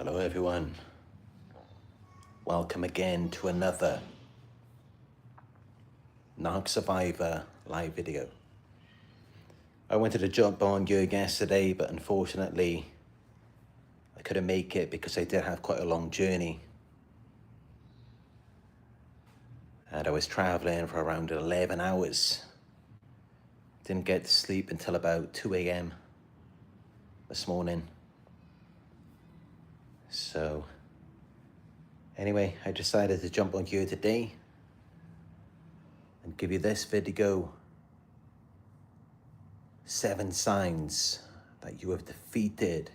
Hello everyone, welcome again to another Narc Survivor live video. I wanted to jump on you yesterday, but unfortunately I couldn't make it because I did have quite a long journey. And I was traveling for around 11 hours. Didn't get to sleep until about 2 a.m. this morning. So anyway, I decided to jump on here today and give you this video, 7 signs that you have defeated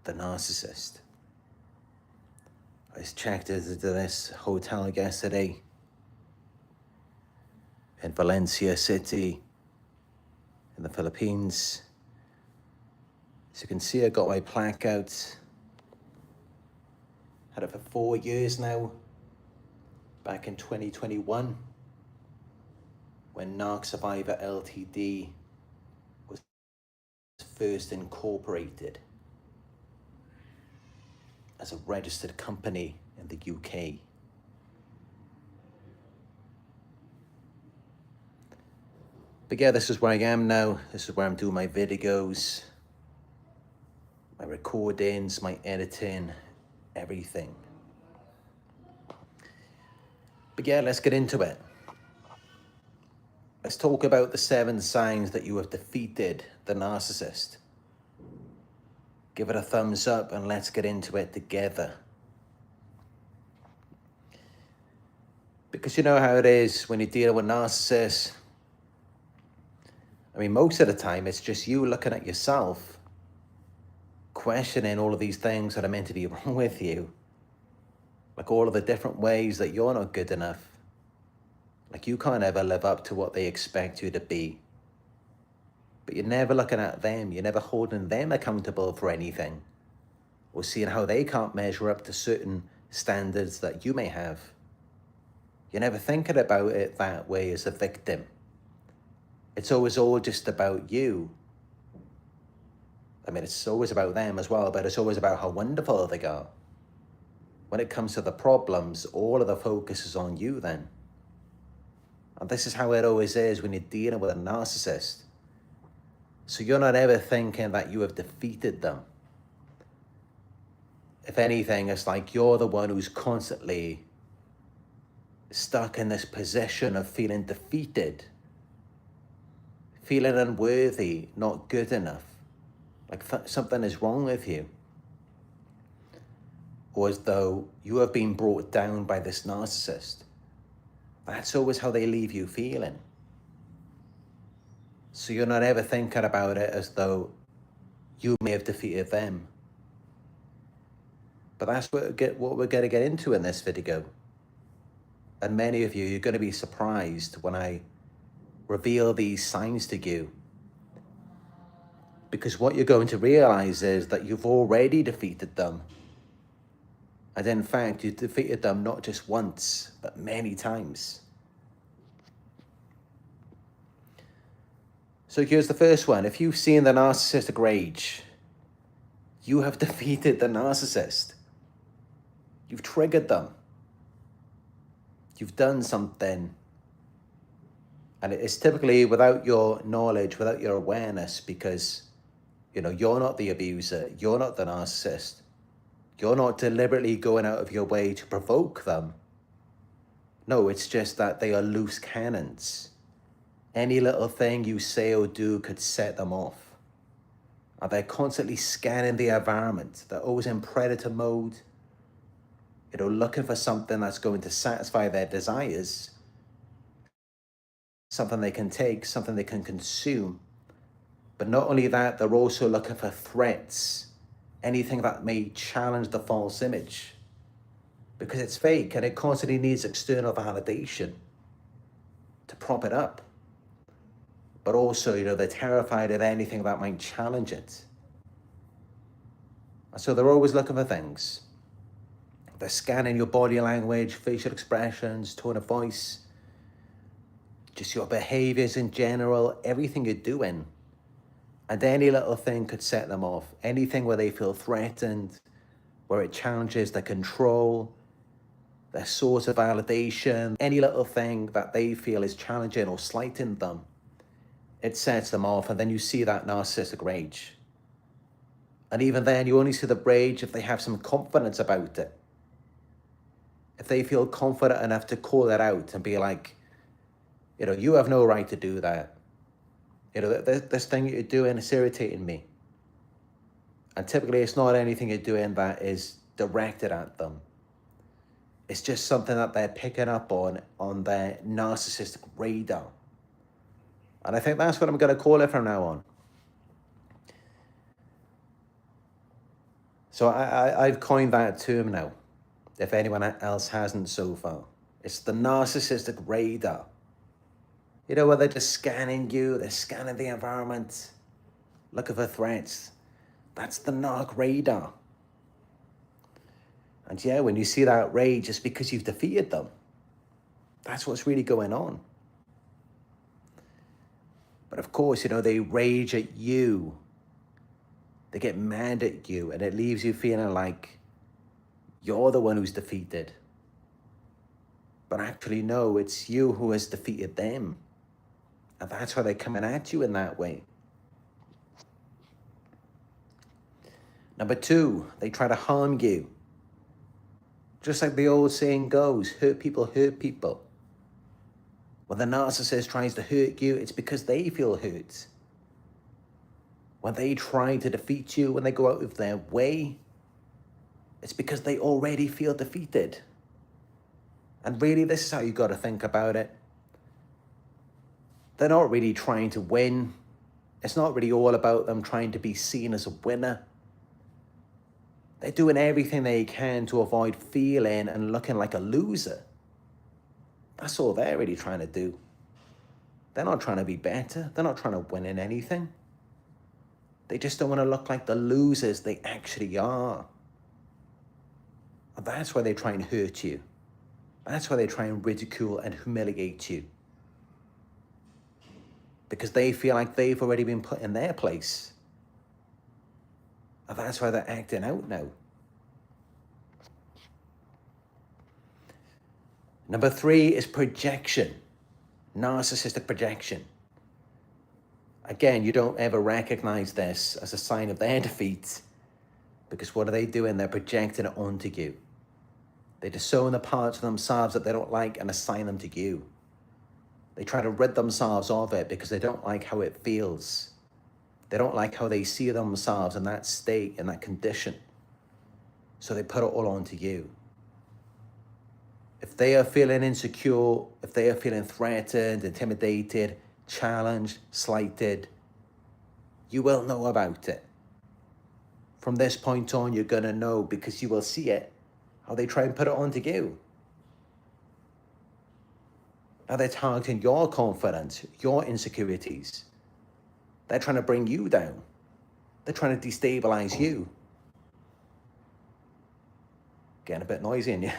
the narcissist. I checked into this hotel yesterday in Valencia City in the Philippines. As you can see, I got my plaque out. Had it for 4 years now, back in 2021, when Narc Survivor Ltd was first incorporated as a registered company in the UK. But yeah, this is where I am now. This is where I'm doing my videos, my recordings, my editing, everything. But yeah, let's get into it. Let's talk about the 7 signs that you have defeated the narcissist. Give it a thumbs up and let's get into it together. Because you know how it is when you deal with narcissists. I mean, most of the time it's just you looking at yourself, questioning all of these things that are meant to be wrong with you. Like all of the different ways that you're not good enough. Like you can't ever live up to what they expect you to be. But you're never looking at them. You're never holding them accountable for anything. Or seeing how they can't measure up to certain standards that you may have. You're never thinking about it that way as a victim. It's always all just about you. I mean, it's always about them as well, but it's always about how wonderful they are. When it comes to the problems, all of the focus is on you then. And this is how it always is when you're dealing with a narcissist. So you're not ever thinking that you have defeated them. If anything, it's like you're the one who's constantly stuck in this position of feeling defeated, feeling unworthy, not good enough, like something is wrong with you. Or as though you have been brought down by this narcissist. That's always how they leave you feeling. So you're not ever thinking about it as though you may have defeated them. But that's what we're going to get into in this video. And many of you, you're going to be surprised when I reveal these signs to you. Because what you're going to realize is that you've already defeated them. And in fact, you defeated them not just once, but many times. So here's the first one. If you've seen the narcissistic rage, you have defeated the narcissist. You've triggered them. You've done something. And it's typically without your knowledge, without your awareness, because, you know, you're not the abuser. You're not the narcissist. You're not deliberately going out of your way to provoke them. No, it's just that they are loose cannons. Any little thing you say or do could set them off. And they're constantly scanning the environment. They're always in predator mode. You know, looking for something that's going to satisfy their desires. Something they can take, something they can consume. But not only that, they're also looking for threats. Anything that may challenge the false image. Because it's fake and it constantly needs external validation to prop it up. But also, you know, they're terrified of anything that might challenge it. And so they're always looking for things. They're scanning your body language, facial expressions, tone of voice, just your behaviors in general, everything you're doing. And any little thing could set them off. Anything where they feel threatened, where it challenges their control, their source of validation, any little thing that they feel is challenging or slighting them, it sets them off. And then you see that narcissistic rage. And even then, you only see the rage if they have some confidence about it. If they feel confident enough to call it out and be like, you have no right to do that. This thing you're doing is irritating me. And typically it's not anything you're doing that is directed at them. It's just something that they're picking up on their narcissistic radar. And I think that's what I'm going to call it from now on. So I've coined that term now, if anyone else hasn't so far. It's the narcissistic radar. Where they're just scanning you, they're scanning the environment, looking for threats. That's the narc radar. And yeah, when you see that rage, it's because you've defeated them. That's what's really going on. But of course, they rage at you. They get mad at you, and it leaves you feeling like you're the one who's defeated. But actually, no, it's you who has defeated them. And that's why they're coming at you in that way. Number 2, they try to harm you. Just like the old saying goes, hurt people hurt people. When the narcissist tries to hurt you, it's because they feel hurt. When they try to defeat you, when they go out of their way, it's because they already feel defeated. And really, this is how you got to think about it. They're not really trying to win. It's not really all about them trying to be seen as a winner. They're doing everything they can to avoid feeling and looking like a loser. That's all they're really trying to do. They're not trying to be better. They're not trying to win in anything. They just don't want to look like the losers they actually are. And that's why they try and hurt you. That's why they try and ridicule and humiliate you. Because they feel like they've already been put in their place. And that's why they're acting out now. Number 3 is projection. Narcissistic projection. Again, you don't ever recognize this as a sign of their defeat, because what are they doing? They're projecting it onto you. They disown the parts of themselves that they don't like and assign them to you. They try to rid themselves of it because they don't like how it feels. They don't like how they see themselves in that state, in that condition. So they put it all onto you. If they are feeling insecure, if they are feeling threatened, intimidated, challenged, slighted, you will know about it. From this point on, you're going to know, because you will see it, how they try and put it onto you. Now they're targeting your confidence, your insecurities. They're trying to bring you down. They're trying to destabilize you. Getting a bit noisy in you.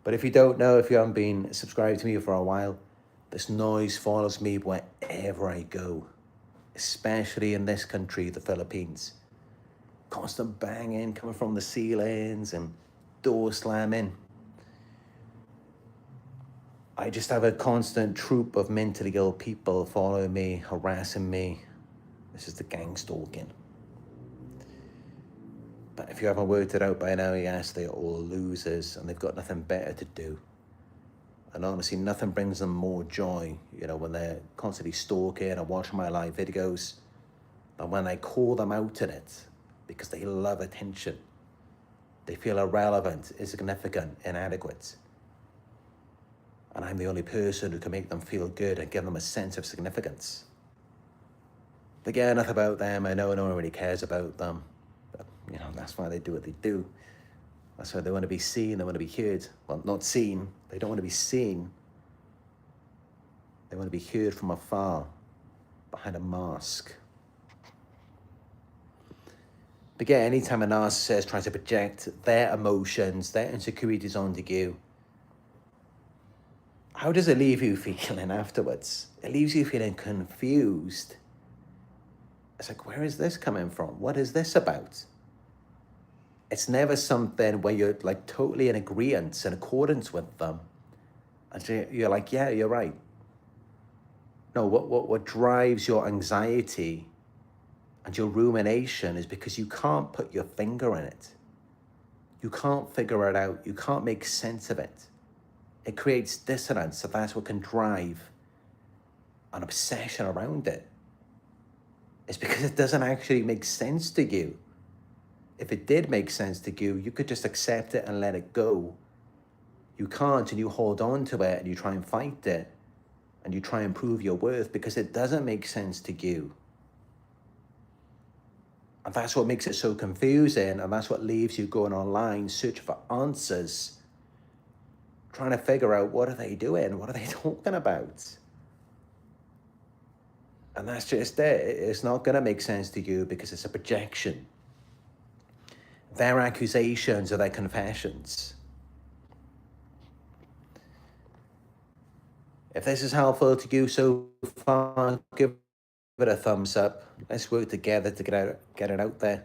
But if you don't know, if you haven't been subscribed to me for a while, this noise follows me wherever I go, especially in this country, the Philippines. Constant banging coming from the ceilings and door slamming. I just have a constant troop of mentally ill people following me, harassing me. This is the gang stalking. But if you haven't worked it out by now, yes, they're all losers and they've got nothing better to do. And honestly, nothing brings them more joy, when they're constantly stalking and watching my live videos, than when I call them out in it, because they love attention. They feel irrelevant, insignificant, inadequate. And I'm the only person who can make them feel good and give them a sense of significance. But yeah, enough about them. I know no one really cares about them. But, that's why they do what they do. That's why they want to be seen, they want to be heard. Well, not seen. They don't want to be seen. They want to be heard from afar, behind a mask. But yeah, anytime a narcissist tries to project their emotions, their insecurities onto you, how does it leave you feeling afterwards? It leaves you feeling confused. It's like, where is this coming from? What is this about? It's never something where you're like totally in agreement, in accordance with them. And you're like, yeah, you're right. No, what drives your anxiety and your rumination is because you can't put your finger in it. You can't figure it out. You can't make sense of it. It creates dissonance, so that's what can drive an obsession around it. It's because it doesn't actually make sense to you. If it did make sense to you, you could just accept it and let it go. You can't, and you hold on to it and you try and fight it and you try and prove your worth because it doesn't make sense to you. And that's what makes it so confusing, and that's what leaves you going online searching for answers, trying to figure out what are they doing, what are they talking about? And that's just it. It's not going to make sense to you because it's a projection. Their accusations are their confessions. If this is helpful to you so far, give it a thumbs up. Let's work together to get it out there.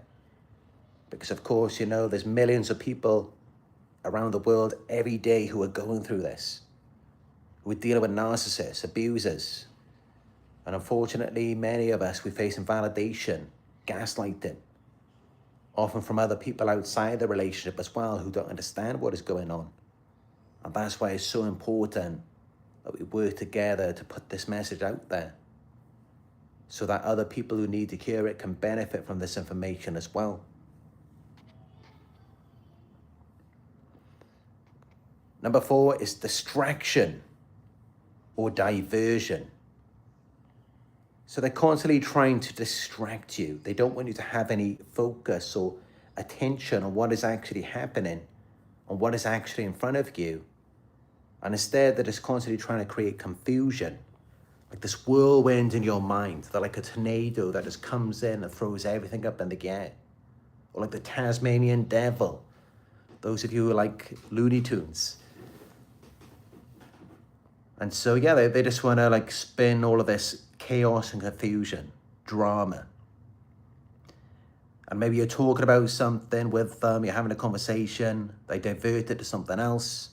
Because of course, there's millions of people around the world every day who are going through this, who are dealing with narcissists, abusers. And unfortunately, many of us, we face invalidation, gaslighting, often from other people outside the relationship as well who don't understand what is going on. And that's why it's so important that we work together to put this message out there so that other people who need to hear it can benefit from this information as well. Number 4 is distraction or diversion. So they're constantly trying to distract you. They don't want you to have any focus or attention on what is actually happening, on what is actually in front of you. And instead, they're just constantly trying to create confusion, like this whirlwind in your mind. They're like a tornado that just comes in and throws everything up in the air. Or like the Tasmanian devil. Those of you who like Looney Tunes. And so, yeah, they just want to like spin all of this chaos and confusion, drama. And maybe you're talking about something with them, you're having a conversation, they divert it to something else.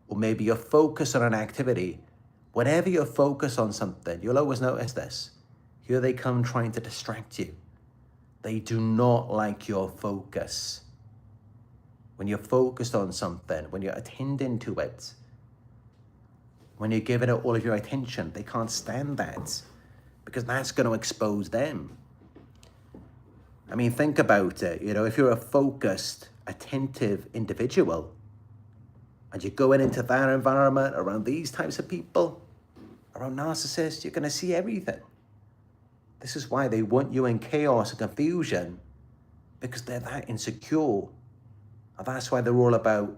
Or maybe you're focused on an activity. Whenever you're focused on something, you'll always notice this. Here they come trying to distract you. They do not like your focus. When you're focused on something, when you're attending to it, when you're giving it all of your attention, they can't stand that because that's going to expose them. I mean, think about it. If you're a focused, attentive individual and you're going into that environment around these types of people, around narcissists, you're going to see everything. This is why they want you in chaos and confusion, because they're that insecure. And that's why they're all about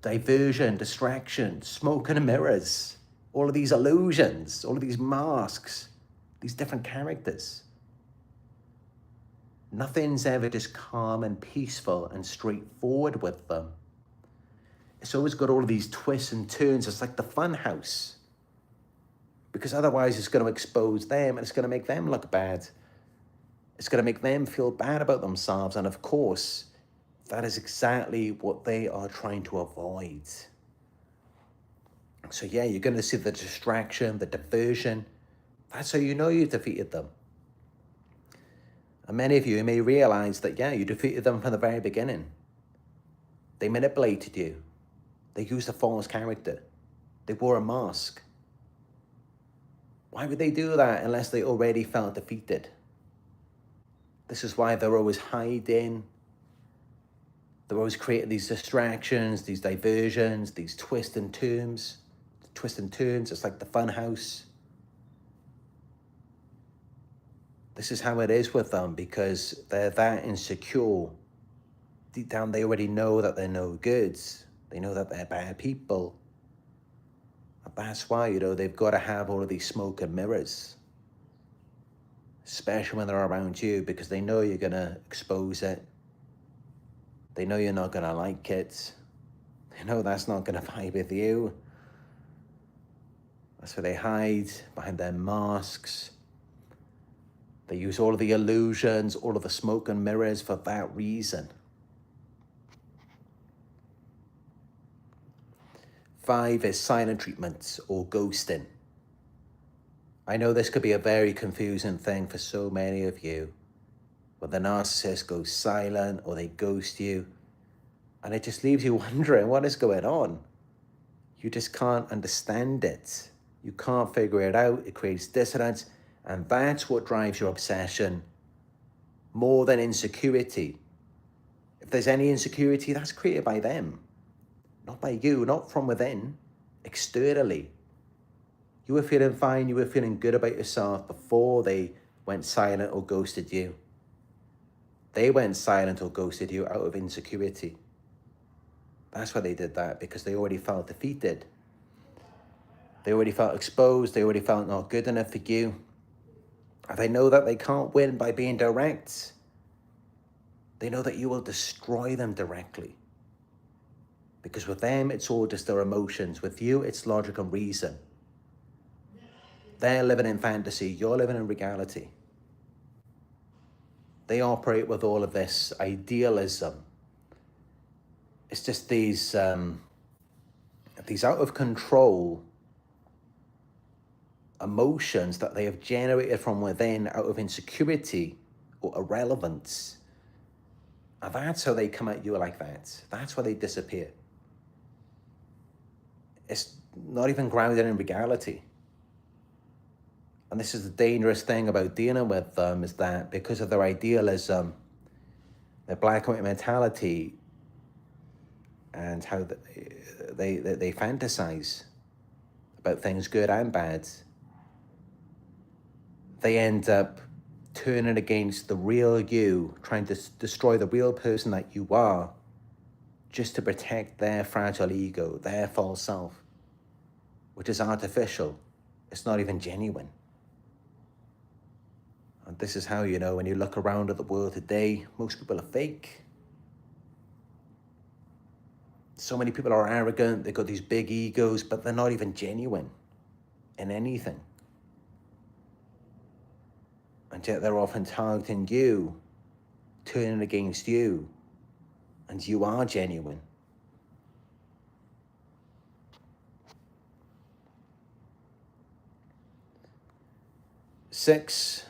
diversion, distraction, smoke and mirrors, all of these illusions, all of these masks, these different characters. Nothing's ever just calm and peaceful and straightforward with them. It's always got all of these twists and turns. It's like the fun house. Because otherwise it's going to expose them and it's going to make them look bad. It's going to make them feel bad about themselves. And of course, that is exactly what they are trying to avoid. So yeah, you're going to see the distraction, the diversion. That's how you know you defeated them. And many of you may realize that, yeah, you defeated them from the very beginning. They manipulated you. They used a false character. They wore a mask. Why would they do that unless they already felt defeated? This is why they're always hiding. They're always creating these distractions, these diversions, these twists and turns. It's like the fun house. This is how it is with them because they're that insecure. Deep down, they already know that they're no good. They know that they're bad people. And that's why, they've got to have all of these smoke and mirrors. Especially when they're around you because they know you're going to expose it. They know you're not going to like it. They know that's not going to vibe with you. That's where they hide behind their masks. They use all of the illusions, all of the smoke and mirrors for that reason. 5 is silent treatment or ghosting. I know this could be a very confusing thing for so many of you, when the narcissist goes silent or they ghost you, and it just leaves you wondering what is going on. You just can't understand it. You can't figure it out. It creates dissonance, and that's what drives your obsession more than insecurity. If there's any insecurity, that's created by them, not by you, not from within, externally. You were feeling fine, you were feeling good about yourself before they went silent or ghosted you. They went silent or ghosted you out of insecurity. That's why they did that, because they already felt defeated. They already felt exposed, they already felt not good enough for you. And they know that they can't win by being direct. They know that you will destroy them directly. Because with them, it's all just their emotions. With you, it's logic and reason. They're living in fantasy, you're living in reality. They operate with all of this idealism. It's just these out of control emotions that they have generated from within out of insecurity or irrelevance. And that's how they come at you like that. That's why they disappear. It's not even grounded in reality. And this is the dangerous thing about dealing with them, is that because of their idealism, their black and white mentality, and how they fantasize about things good and bad, they end up turning against the real you, trying to destroy the real person that you are, just to protect their fragile ego, their false self, which is artificial. It's not even genuine. And this is how, you know, when you look around at the world today, most people are fake. So many people are arrogant, they've got these big egos, but they're not even genuine in anything. And yet they're often targeting you, turning against you, and you are genuine. Six,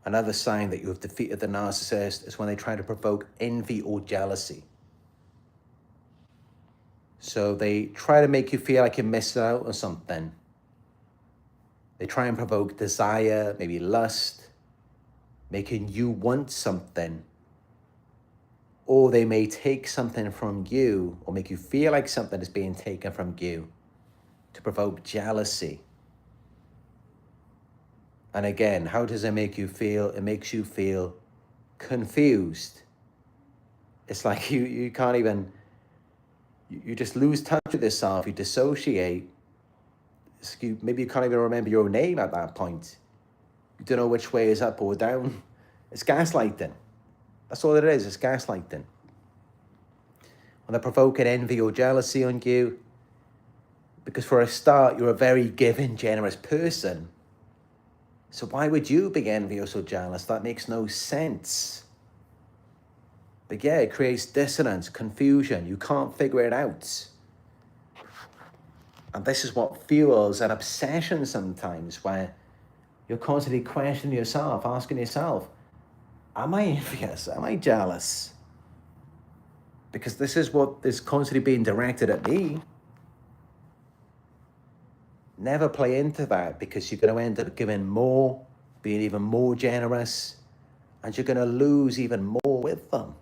another sign that you have defeated the narcissist is when they try to provoke envy or jealousy. So they try to make you feel like you're missing out on something. They try and provoke desire, maybe lust, making you want something. Or they may take something from you, or make you feel like something is being taken from you, to provoke jealousy. And again, how does it make you feel? It makes you feel confused. It's like you can't even, you just lose touch with yourself, you dissociate. Maybe you can't even remember your own name at that point. You don't know which way is up or down. It's gaslighting. That's all it is, it's gaslighting. When they're provoking envy or jealousy on you, because for a start, you're a very giving, generous person. So why would you be envious or jealous? That makes no sense. But yeah, it creates dissonance, confusion. You can't figure it out. And this is what fuels an obsession sometimes, where you're constantly questioning yourself, asking yourself, am I envious? Am I jealous? Because this is what is constantly being directed at me. Never play into that, because you're going to end up giving more, being even more generous, and you're going to lose even more with them.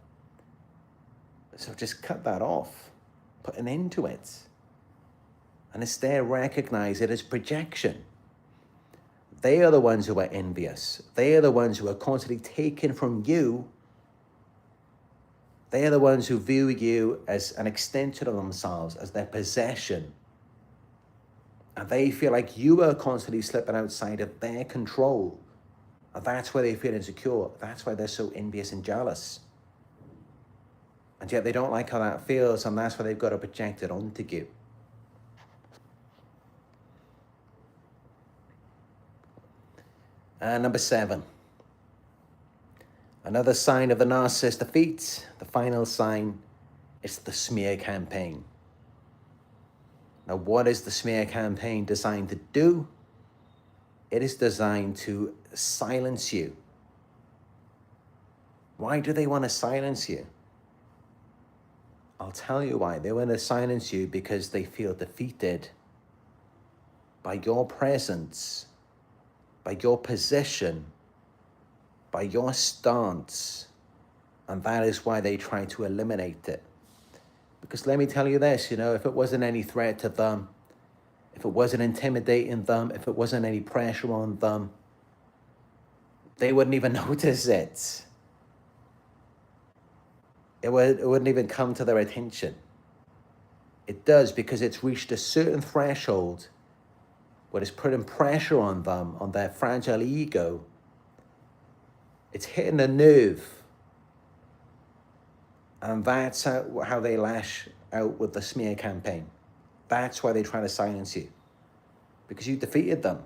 So just cut that off, put an end to it. And instead recognize it as projection. They are the ones who are envious. They are the ones who are constantly taking from you. They are the ones who view you as an extension of themselves, as their possession. And they feel like you are constantly slipping outside of their control. And that's why they feel insecure. That's why they're so envious and jealous. And yet they don't like how that feels, and that's why they've got to project it onto you. And number 7. Another sign of the narcissist defeat, the final sign, is the smear campaign. Now, what is the smear campaign designed to do? It is designed to silence you. Why do they want to silence you? I'll tell you why. They want to silence you because they feel defeated by your presence, by your position, by your stance. And that is why they try to eliminate it. Because let me tell you this, if it wasn't any threat to them, if it wasn't intimidating them, if it wasn't any pressure on them, they wouldn't even notice it. It wouldn't even come to their attention. It does because it's reached a certain threshold where it's putting pressure on them, on their fragile ego. It's hitting a nerve. And that's how they lash out with the smear campaign. That's why they try to silence you. Because you defeated them.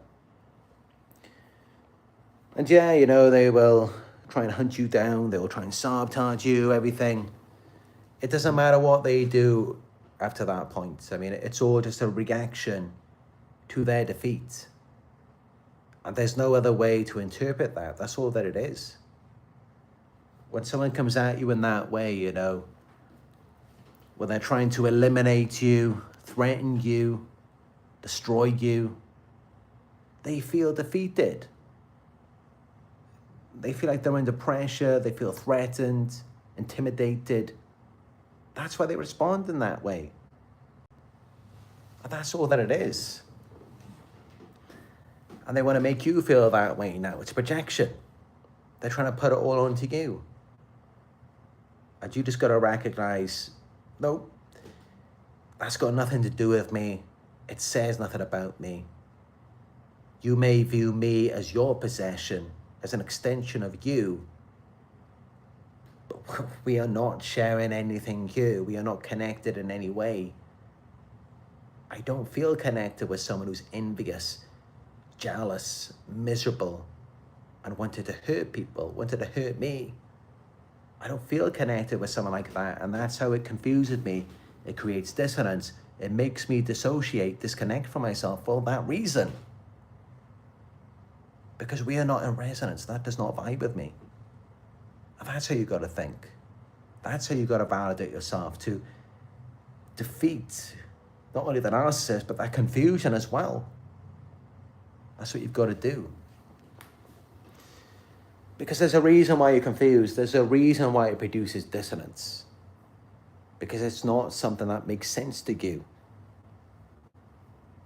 And yeah, they will try and hunt you down. They will try and sabotage you, everything. It doesn't matter what they do after that point. I mean, it's all just a reaction to their defeat. And there's no other way to interpret that. That's all that it is. When someone comes at you in that way, when they're trying to eliminate you, threaten you, destroy you, they feel defeated. They feel like they're under pressure. They feel threatened, intimidated. That's why they respond in that way. And that's all that it is. And they want to make you feel that way now. It's projection. They're trying to put it all onto you. And you just got to recognize, nope, that's got nothing to do with me. It says nothing about me. You may view me as your possession, as an extension of you, but we are not sharing anything here. We are not connected in any way. I don't feel connected with someone who's envious, jealous, miserable, and wanted to hurt people, wanted to hurt me. I don't feel connected with someone like that, and that's how it confuses me. It creates dissonance. It makes me dissociate, disconnect from myself for that reason. Because we are not in resonance. That does not vibe with me. And that's how you got to think. That's how you got to validate yourself, to defeat not only the narcissist, but that confusion as well. That's what you've got to do. Because there's a reason why you're confused. There's a reason why it produces dissonance. Because it's not something that makes sense to you.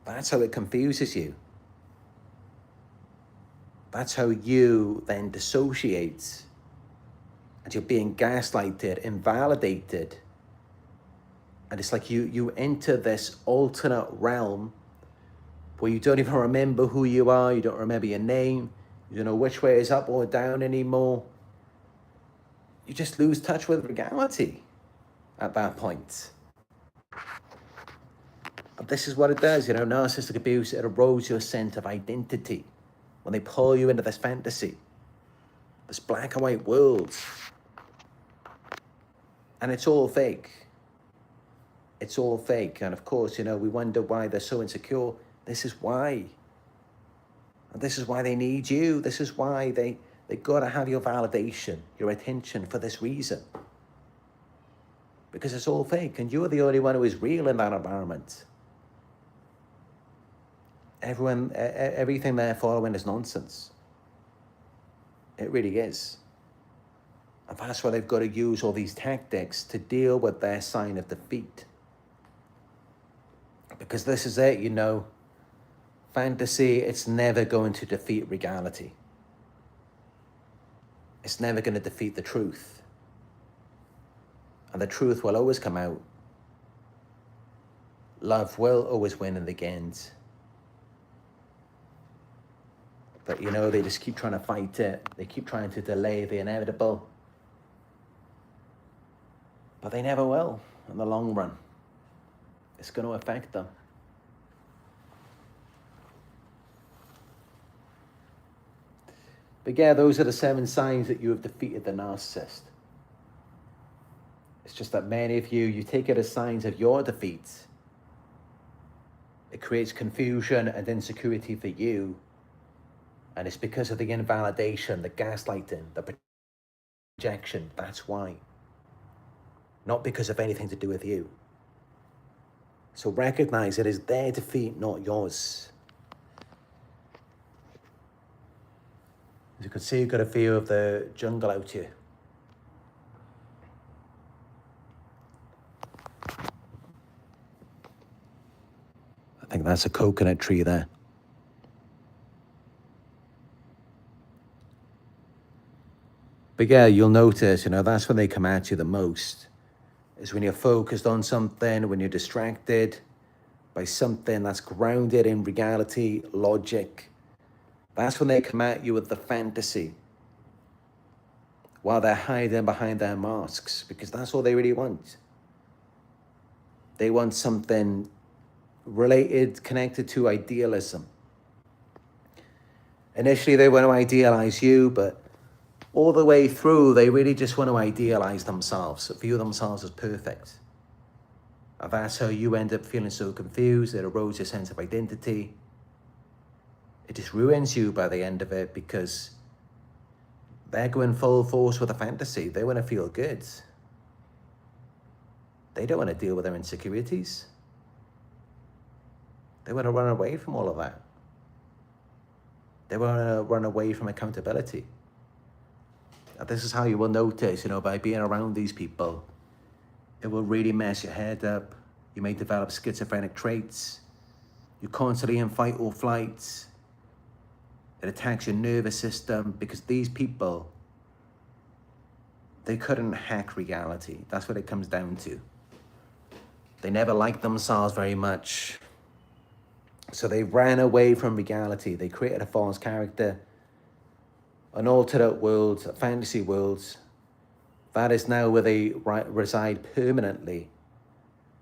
That's how it confuses you. That's how you then dissociate. And you're being gaslighted, invalidated. And it's like you enter this alternate realm where you don't even remember who you are. You don't remember your name. You don't know which way is up or down anymore. You just lose touch with reality at that point. And this is what it does, narcissistic abuse, it erodes your sense of identity. When they pull you into this fantasy, this black and white world. And it's all fake. It's all fake. And of course, we wonder why they're so insecure. This is why. And this is why they need you. This is why they got to have your validation, your attention for this reason. Because it's all fake, and you're the only one who is real in that environment. Everything they're following is nonsense. It really is. And that's why they've got to use all these tactics to deal with their sign of defeat. Because this is it, fantasy, it's never going to defeat reality. It's never going to defeat the truth. And the truth will always come out. Love will always win in the end. But, they just keep trying to fight it. They keep trying to delay the inevitable. But they never will in the long run. It's going to affect them. But yeah, those are the 7 signs that you have defeated the narcissist. It's just that many of you take it as signs of your defeat. It creates confusion and insecurity for you. And it's because of the invalidation, the gaslighting, the projection. That's why. Not because of anything to do with you. So recognize it is their defeat, not yours. As you can see, you've got a view of the jungle out here. I think that's a coconut tree there. But yeah, you'll notice, that's when they come at you the most. Is when you're focused on something, when you're distracted by something that's grounded in reality, logic. That's when they come at you with the fantasy, while they're hiding behind their masks, because that's all they really want. They want something related, connected to idealism. Initially, they want to idealize you, but all the way through, they really just want to idealize themselves, view themselves as perfect. And that's how you end up feeling so confused. It erodes your sense of identity. It just ruins you by the end of it, because they're going full force with a fantasy. They want to feel good. They don't want to deal with their insecurities. They want to run away from all of that. They want to run away from accountability. And this is how you will notice, by being around these people, it will really mess your head up. You may develop schizophrenic traits. You're constantly in fight or flight. It attacks your nervous system, because these people, they couldn't hack reality. That's what it comes down to. They never liked themselves very much. So they ran away from reality. They created a false character, an alternate world, a fantasy world. That is now where they reside permanently.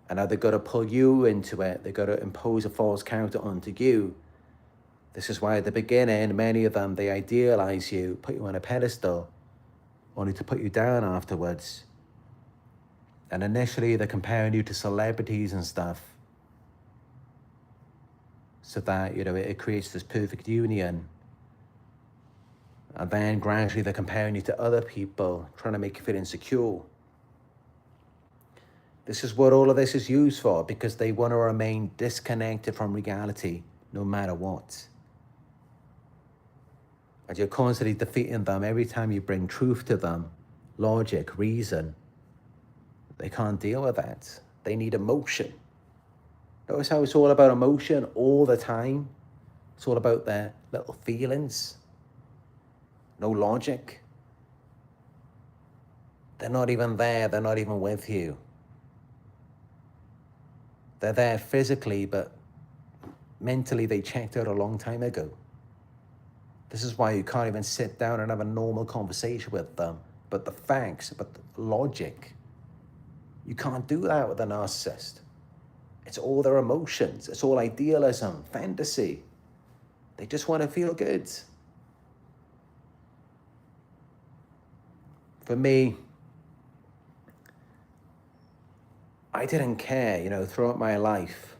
And now they've got to pull you into it. They've got to impose a false character onto you. This is why at the beginning, many of them, they idealize you, put you on a pedestal, only to put you down afterwards. And initially, they're comparing you to celebrities and stuff, so that, it creates this perfect union. And then gradually they're comparing you to other people, trying to make you feel insecure. This is what all of this is used for, because they want to remain disconnected from reality no matter what. And you're constantly defeating them every time you bring truth to them, logic, reason. They can't deal with that. They need emotion. Notice how it's all about emotion all the time? It's all about their little feelings. No logic. They're not even there. They're not even with you. They're there physically, but mentally they checked out a long time ago. This is why you can't even sit down and have a normal conversation with them. But the facts, but the logic, you can't do that with a narcissist. It's all their emotions. It's all idealism, fantasy. They just want to feel good. For me, I didn't care, throughout my life.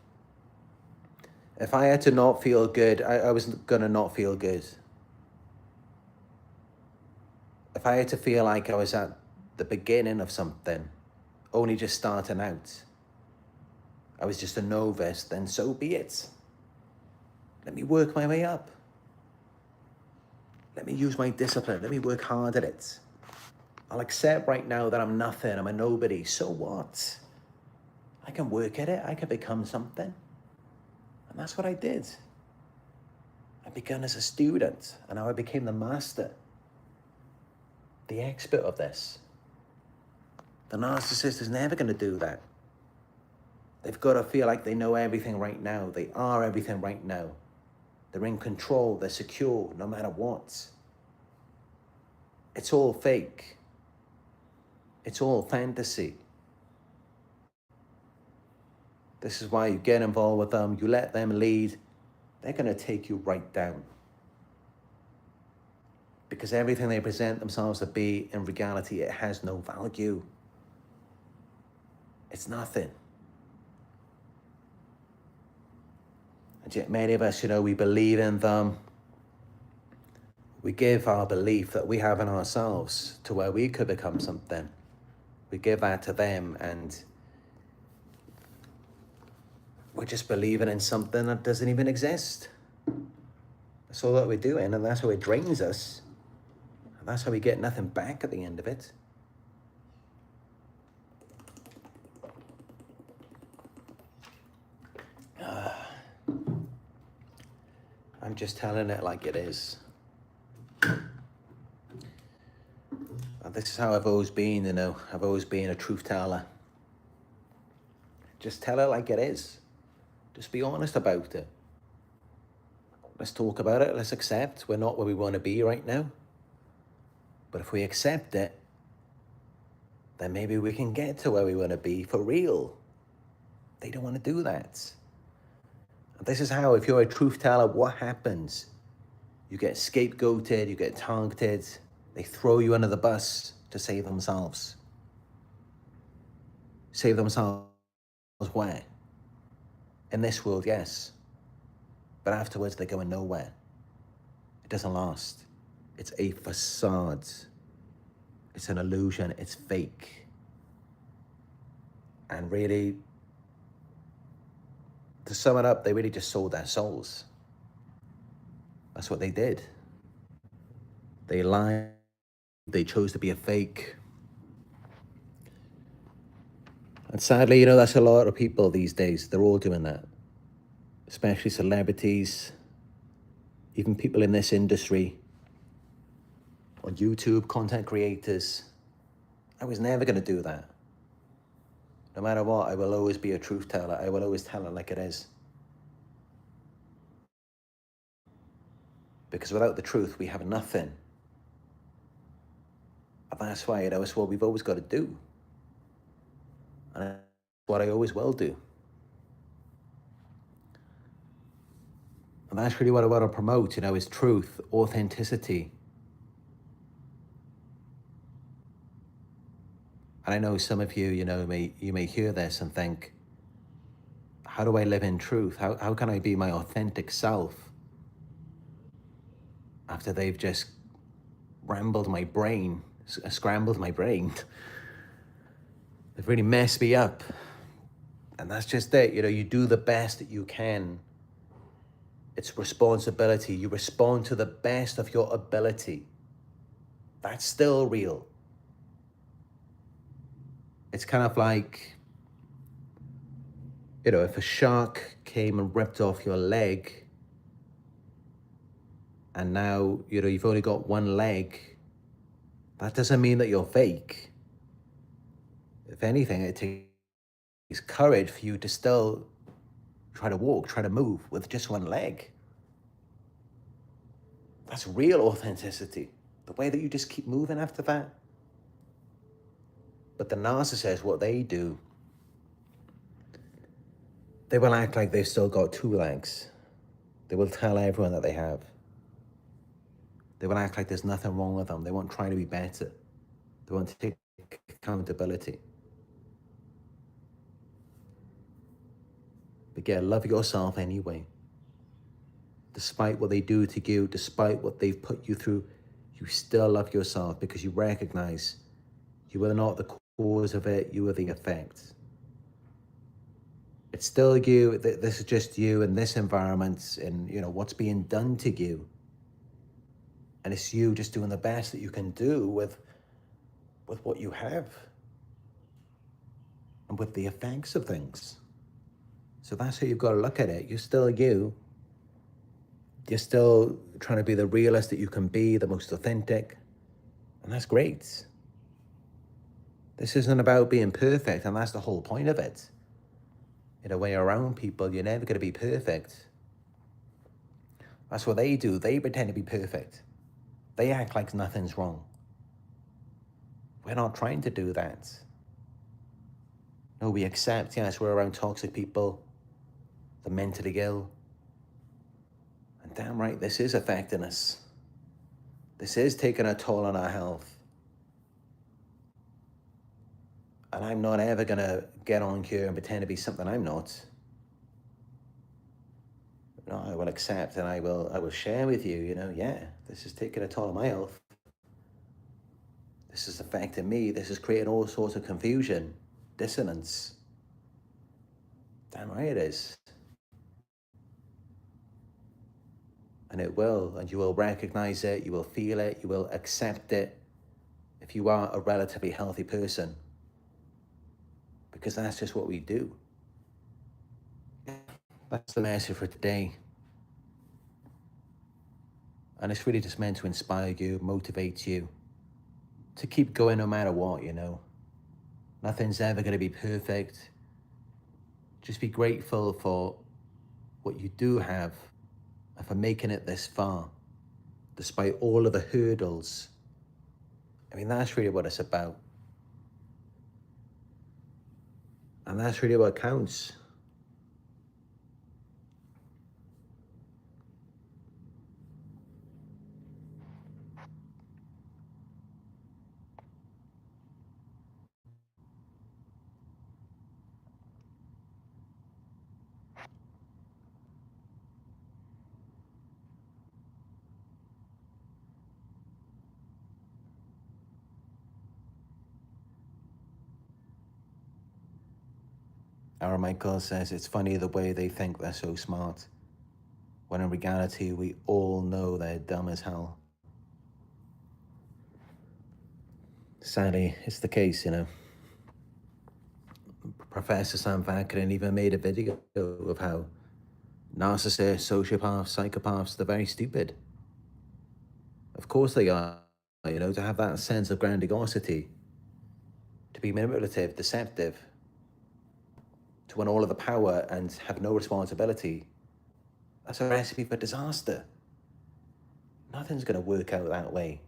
If I had to not feel good, I was going to not feel good. If I had to feel like I was at the beginning of something, only just starting out, I was just a novice, then so be it. Let me work my way up. Let me use my discipline. Let me work hard at it. I'll accept right now that I'm nothing. I'm a nobody. So what? I can work at it. I can become something. And that's what I did. I began as a student, and now I became the master, the expert of this. The narcissist is never going to do that. They've got to feel like they know everything right now. They are everything right now. They're in control. They're secure, no matter what. It's all fake. It's all fantasy. This is why you get involved with them. You let them lead. They're going to take you right down. Because everything they present themselves to be, in reality, it has no value. It's nothing. And yet many of us, we believe in them. We give our belief that we have in ourselves to where we could become something. We give that to them, and we're just believing in something that doesn't even exist. That's all that we're doing, and that's how it drains us. And that's how we get nothing back at the end of it. I'm just telling it like it is. And this is how I've always been, I've always been a truth teller. Just tell it like it is. Just be honest about it. Let's talk about it. Let's accept we're not where we want to be right now. But if we accept it, then maybe we can get to where we want to be for real. They don't want to do that. And this is how, if you're a truth teller, what happens? You get scapegoated, you get targeted. They throw you under the bus to save themselves. Save themselves where? In this world, yes. But afterwards, they're going nowhere. It doesn't last. It's a facade. It's an illusion. It's fake. And really, to sum it up, they really just sold their souls. That's what they did. They lied. They chose to be a fake. And sadly, that's a lot of people these days. They're all doing that. Especially celebrities, even people in this industry, on YouTube, content creators. I was never going to do that. No matter what, I will always be a truth teller. I will always tell it like it is. Because without the truth, we have nothing. And that's why, it's what we've always got to do. And that's what I always will do. And that's really what I want to promote, is truth, authenticity. And I know some of you, you may hear this and think, how do I live in truth? How can I be my authentic self after they've just scrambled my brain? They've really messed me up. And that's just it. You do the best that you can. It's responsibility. You respond to the best of your ability. That's still real. It's kind of like, if a shark came and ripped off your leg, and now, you've only got one leg, that doesn't mean that you're fake. If anything, it takes courage for you to still try to walk, try to move with just one leg. That's real authenticity. The way that you just keep moving after that. But the narcissist, what they do, they will act like they've still got two legs. They will tell everyone that they have. They will act like there's nothing wrong with them. They won't try to be better. They won't take accountability. But yeah, love yourself anyway. Despite what they do to you, despite what they've put you through, you still love yourself because you recognize you are not the cause of it, you are the effect. It's still you, this is just you in this environment and what's being done to you. And it's you just doing the best that you can do with what you have and with the effects of things. So that's how you've got to look at it. You're still you. You're still trying to be the realest that you can be, the most authentic. And that's great. This isn't about being perfect, and that's the whole point of it. When you're around people, you're never going to be perfect. That's what they do. They pretend to be perfect. They act like nothing's wrong. We're not trying to do that. No, we accept, yes, we're around toxic people, the mentally ill. And damn right, this is affecting us. This is taking a toll on our health. And I'm not ever going to get on here and pretend to be something I'm not. I will accept and I will share with you, yeah, this is taking a toll on my health. This is affecting me. This is creating all sorts of confusion, dissonance. Damn right it is. And it will, and you will recognize it, you will feel it, you will accept it if you are a relatively healthy person. Because that's just what we do. That's the message for today. And it's really just meant to inspire you, motivate you to keep going no matter what, Nothing's ever going to be perfect. Just be grateful for what you do have and for making it this far, despite all of the hurdles. I mean, that's really what it's about. And that's really what counts. Aaron Michael says, it's funny the way they think they're so smart, when in reality, we all know they're dumb as hell. Sadly, it's the case, Professor Sam Vakrin even made a video of how narcissists, sociopaths, psychopaths, they're very stupid. Of course they are, to have that sense of grandiosity, to be manipulative, deceptive, to win all of the power and have no responsibility. That's a recipe for disaster. Nothing's going to work out that way.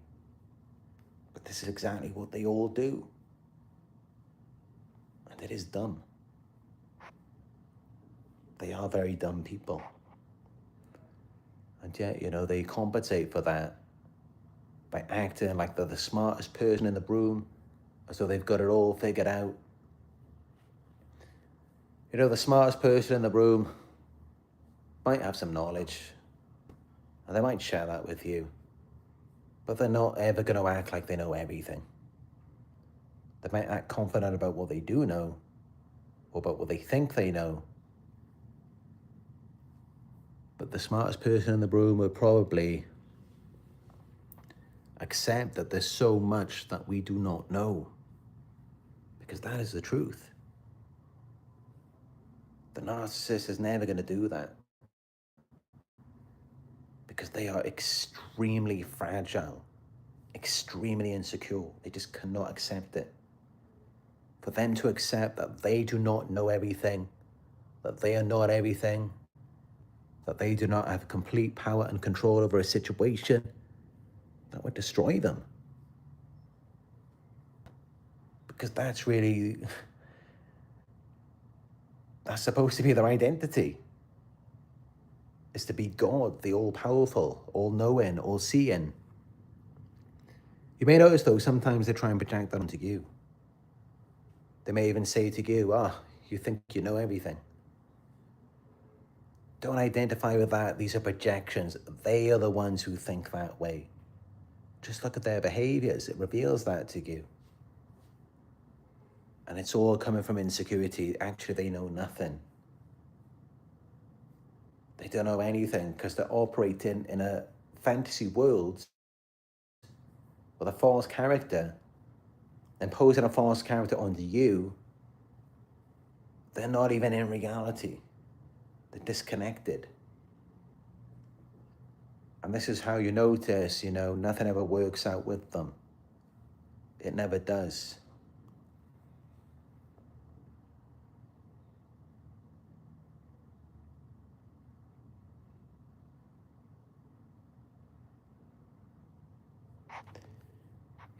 But this is exactly what they all do. And it is dumb. They are very dumb people. And yet, they compensate for that by acting like they're the smartest person in the room, as though they've got it all figured out. The smartest person in the room might have some knowledge, and they might share that with you, but they're not ever going to act like they know everything. They might act confident about what they do know, or about what they think they know, but the smartest person in the room will probably accept that there's so much that we do not know, because that is the truth. The narcissist is never going to do that, because they are extremely fragile, extremely insecure. They just cannot accept it. For them to accept that they do not know everything, that they are not everything, that they do not have complete power and control over a situation, that would destroy them. Because that's supposed to be their identity. Is to be God, the all-powerful, all-knowing, all-seeing. You may notice, though, sometimes they try and project that onto you. They may even say to you, you think you know everything. Don't identify with that. These are projections. They are the ones who think that way. Just look at their behaviors. It reveals that to you. And it's all coming from insecurity. Actually, they know nothing. They don't know anything because they're operating in a fantasy world with a false character, imposing a false character onto you. They're not even in reality. They're disconnected. And this is how you notice, nothing ever works out with them. It never does.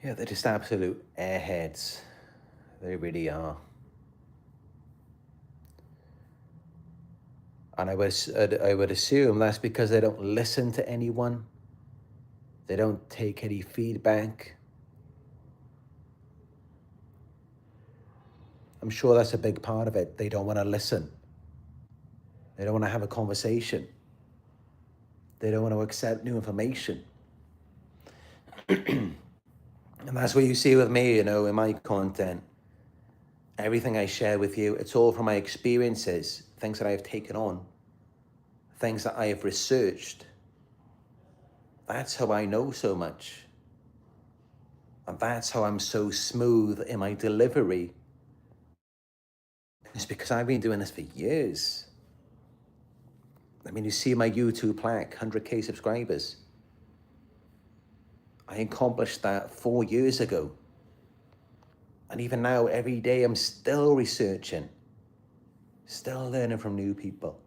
Yeah, they're just absolute airheads. They really are. And I would assume that's because they don't listen to anyone. They don't take any feedback. I'm sure that's a big part of it. They don't want to listen. They don't want to have a conversation. They don't want to accept new information. And that's what you see with me, you know, in my content. Everything I share with you, it's all from my experiences, things that I have taken on, things that I have researched. That's how I know so much. And that's how I'm so smooth in my delivery. It's because I've been doing this for years. I mean, you see my YouTube plaque, 100K subscribers. I accomplished that 4 years ago. And even now, every day, I'm still researching, still learning from new people.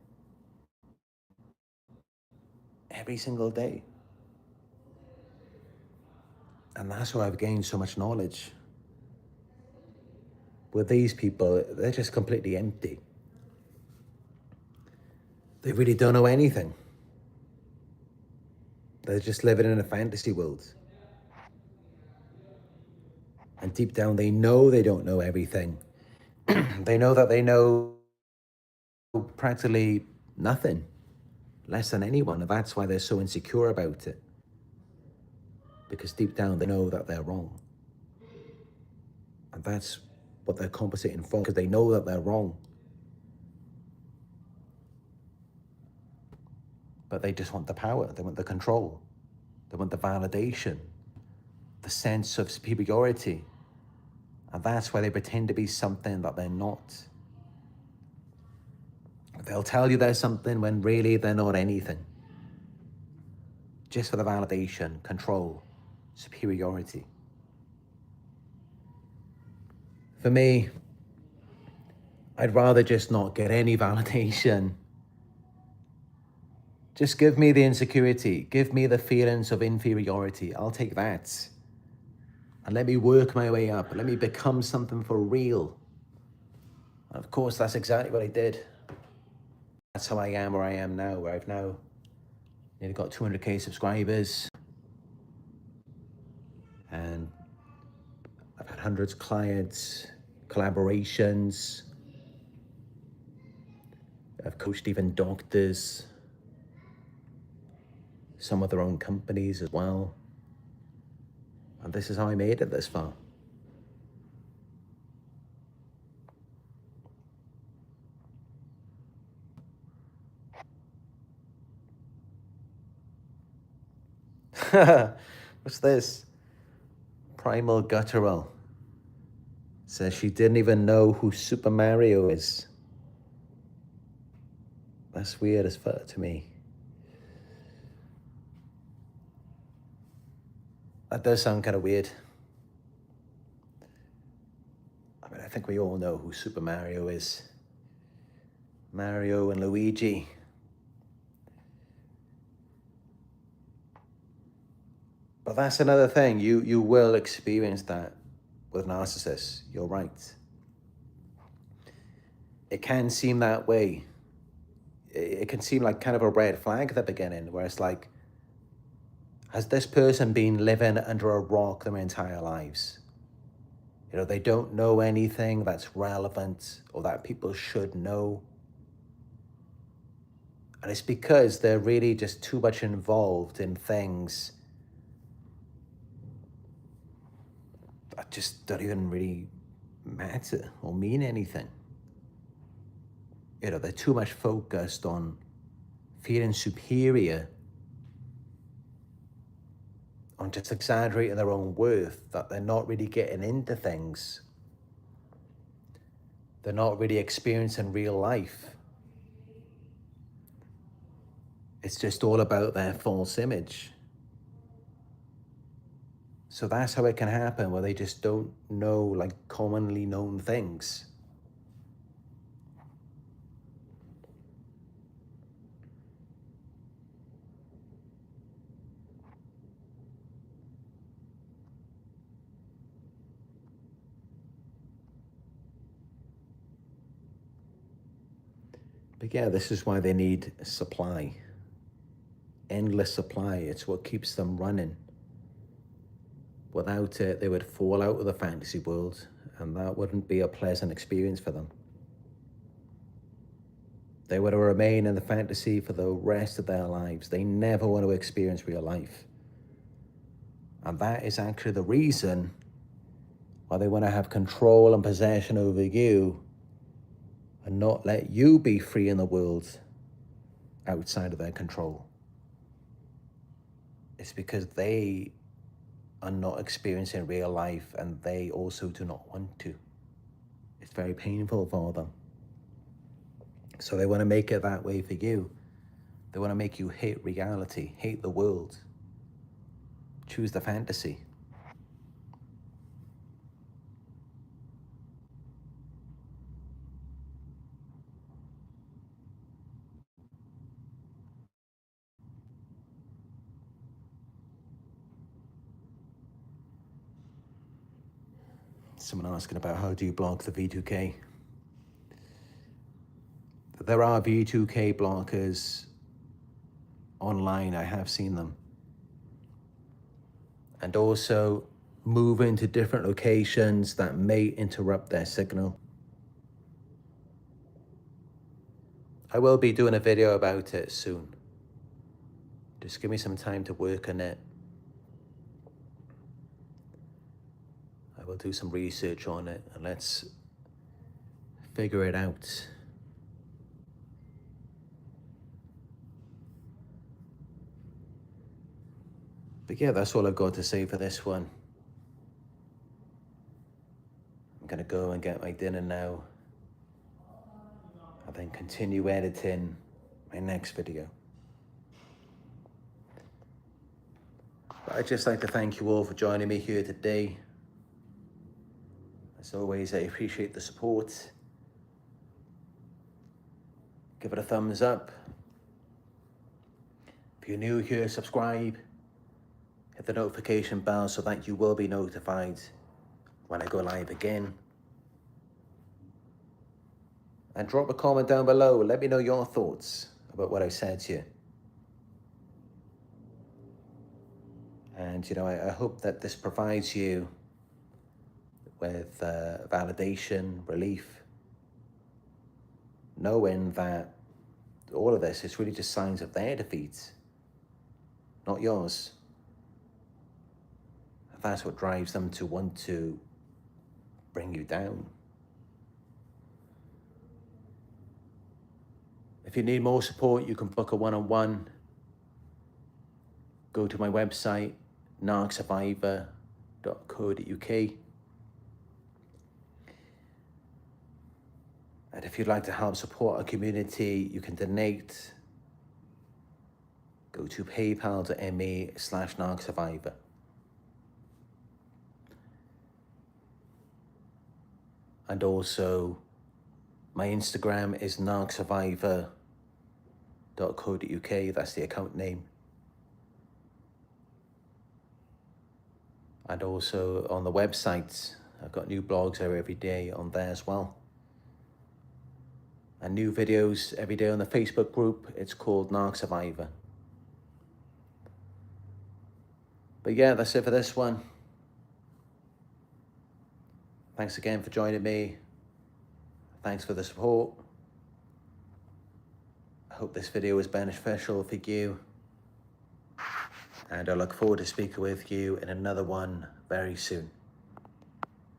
Every single day. And that's why I've gained so much knowledge. With these people, they're just completely empty. They really don't know anything. They're just living in a fantasy world. And deep down, they know they don't know everything. They know that they know practically nothing, less than anyone. And that's why they're so insecure about it. Because deep down, they know that they're wrong. And that's what they're compensating for, because they know that they're wrong. But they just want the power. They want the control. They want the validation, the sense of superiority. And that's why they pretend to be something that they're not. They'll tell you they're something when really they're not anything. Just for the validation, control, superiority. For me, I'd rather just not get any validation. Just give me the insecurity. Give me the feelings of inferiority. I'll take that. And let me work my way up. Let me become something for real. And of course, that's exactly what I did. That's how I am where I am now, where I've now nearly got 200K subscribers. And I've had hundreds of clients, collaborations. I've coached even doctors, some of their own companies as well. And this is how I made it this far. What's this? Primal Guttural says she didn't even know who Super Mario is. That's weird as fuck to me. That does sound kind of weird. I mean, I think we all know who Super Mario is. Mario and Luigi. But that's another thing. You will experience that with narcissists. You're right. It can seem that way. It can seem like kind of a red flag at the beginning, where it's like, has this person been living under a rock their entire lives? You know, they don't know anything that's relevant or that people should know. And it's because they're really just too much involved in things that just don't even really matter or mean anything. You know, they're too much focused on feeling superior, on just exaggerating their own worth, that they're not really getting into things. They're not really experiencing real life. It's just all about their false image. So that's how it can happen, where they just don't know like commonly known things. But yeah, this is why they need supply. Endless supply. It's what keeps them running. Without it, they would fall out of the fantasy world, and that wouldn't be a pleasant experience for them. They want to remain in the fantasy for the rest of their lives. They never want to experience real life. And that is actually the reason why they want to have control and possession over you and not let you be free in the world outside of their control. It's because they are not experiencing real life and they also do not want to. It's very painful for them. So they want to make it that way for you. They want to make you hate reality, hate the world. Choose the fantasy. Someone asking about how do you block the V2K? There are V2K blockers online, I have seen them. And also move into different locations that may interrupt their signal. I will be doing a video about it soon. Just give me some time to work on it. I will do some research on it and let's figure it out. But yeah, that's all I've got to say for this one. I'm gonna go and get my dinner now and then continue editing my next video. But I'd just like to thank you all for joining me here today. As always, I appreciate the support. Give it a thumbs up. If you're new here, subscribe. Hit the notification bell so that you will be notified when I go live again. And drop a comment down below. Let me know your thoughts about what I said here. And, I hope that this provides you with validation, relief, knowing that all of this is really just signs of their defeat, not yours. That's what drives them to want to bring you down. If you need more support, you can book a one-on-one. Go to my website, narcsurvivor.co.uk. And if you'd like to help support our community, you can donate. Go to paypal.me/narcsurvivor. And also, my Instagram is narcsurvivor.co.uk. That's the account name. And also on the website, I've got new blogs every day on there as well. And new videos every day on the Facebook group. It's called Narc Survivor. But yeah, that's it for this one. Thanks again for joining me. Thanks for the support. I hope this video was beneficial for you. And I look forward to speaking with you in another one very soon.